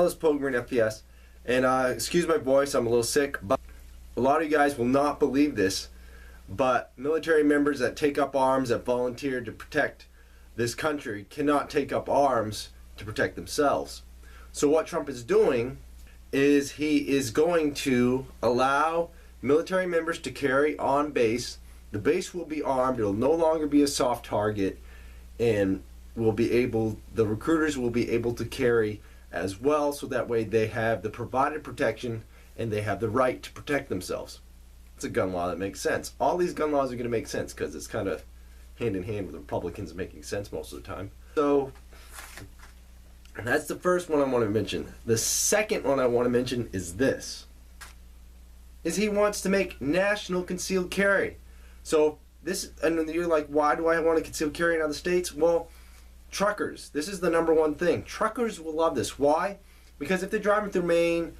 channel is POGMarineFPS, and excuse my voice, I'm a little sick, but a lot of you guys will not believe this, but military members that take up arms, that volunteer to protect this country, cannot take up arms to protect themselves. So what Trump is doing is he is going to allow military members to carry on base. The base will be armed, it'll no longer be a soft target, and the recruiters will be able to carry as well, so that way they have the provided protection and they have the right to protect themselves. It's a gun law that makes sense. All these gun laws are going to make sense because it's kind of hand in hand with Republicans making sense most of the time. So that's the first one I want to mention. The second one I want to mention is this. He wants to make national concealed carry. So this, and you're like, why do I want to conceal carry in other states? Well, truckers, this is the number one thing. Truckers will love this. Why? Because if they're driving through Maine,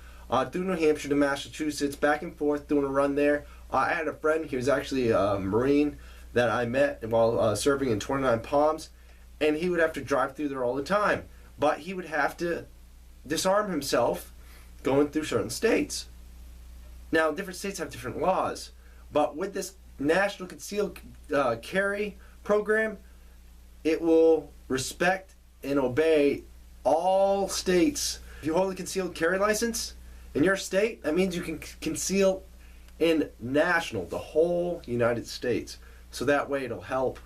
through New Hampshire to Massachusetts, back and forth, doing a run there. I had a friend, he was actually a Marine that I met while serving in 29 Palms, and he would have to drive through there all the time. But he would have to disarm himself going through certain states. Now, different states have different laws, but with this National Concealed Carry program, it will respect and obey all states. If you hold a concealed carry license in your state, that means you can conceal in the whole United States. So that way it'll help,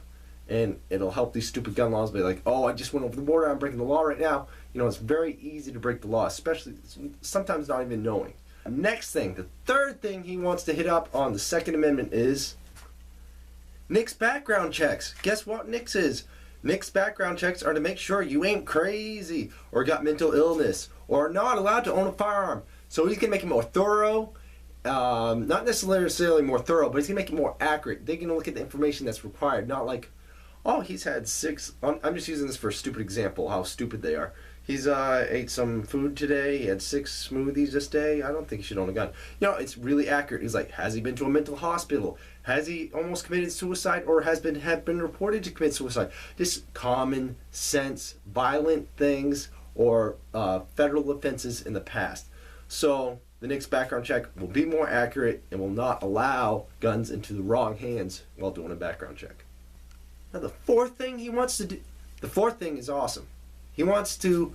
and it'll help these stupid gun laws be like, oh, I just went over the border, I'm breaking the law right now. You know, it's very easy to break the law, especially sometimes not even knowing. Next thing, the third thing he wants to hit up on the Second Amendment is NICS background checks. Guess what NICS is? NICS background checks are to make sure you ain't crazy or got mental illness or not allowed to own a firearm. So he's going to make it more thorough, not necessarily more thorough, but he's going to make it more accurate. They're going to look at the information that's required, not like, oh, he's had 6, I'm just using this for a stupid example, how stupid they are. He's ate some food today, he had 6 smoothies this day, I don't think he should own a gun. You know, it's really accurate. He's like, has he been to a mental hospital? Has he almost committed suicide, or have been reported to commit suicide? Just common sense, violent things, or federal offenses in the past. So the NICS background check will be more accurate and will not allow guns into the wrong hands while doing a background check. Now the fourth thing he wants to do, the fourth thing is awesome. He wants to,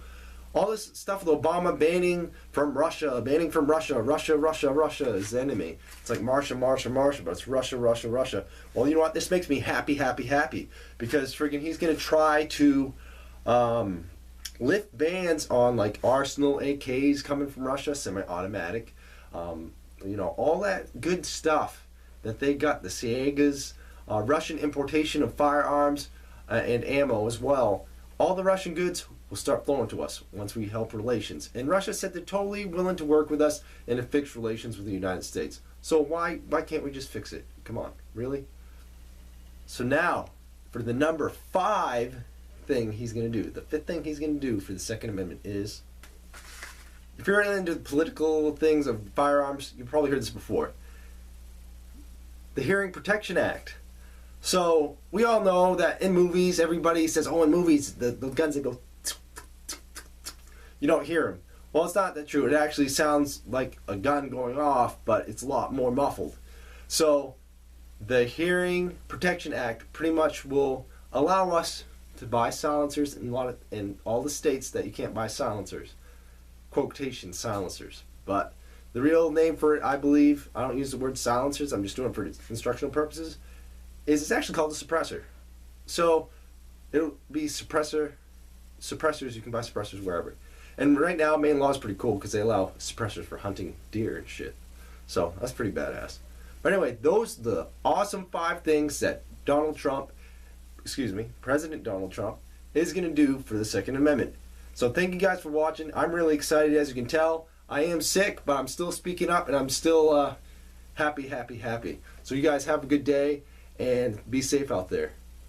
all this stuff with Obama banning from Russia, Russia is the enemy. It's like Marsha, but it's Russia. Well, you know what? This makes me happy, because friggin' he's going to try to lift bans on like Arsenal AKs coming from Russia, semi-automatic, you know, all that good stuff that they got, the Siegas, Russian importation of firearms and ammo as well. All the Russian goods will start flowing to us once we help relations. And Russia said they're totally willing to work with us and to fix relations with the United States. So why can't we just fix it? Come on, really? So now, for the number 5 thing he's going to do, the 5th thing he's going to do for the Second Amendment is, if you're into the political things of firearms, you've probably heard this before, the Hearing Protection Act. So we all know that in movies, everybody says, oh, in movies, the guns that go, you don't hear them. Well, it's not that true. It actually sounds like a gun going off, but it's a lot more muffled. So the Hearing Protection Act pretty much will allow us to buy silencers in all the states that you can't buy silencers. Quotation silencers. But the real name for it, I believe, I don't use the word silencers, I'm just doing it for instructional purposes, is it's actually called a suppressor. So it'll be suppressors, you can buy suppressors wherever. And right now, Maine law is pretty cool because they allow suppressors for hunting deer and shit. So that's pretty badass. But anyway, those are the awesome 5 things that President Donald Trump is going to do for the Second Amendment. So thank you guys for watching. I'm really excited, as you can tell. I am sick, but I'm still speaking up, and I'm still happy. So you guys have a good day, and be safe out there.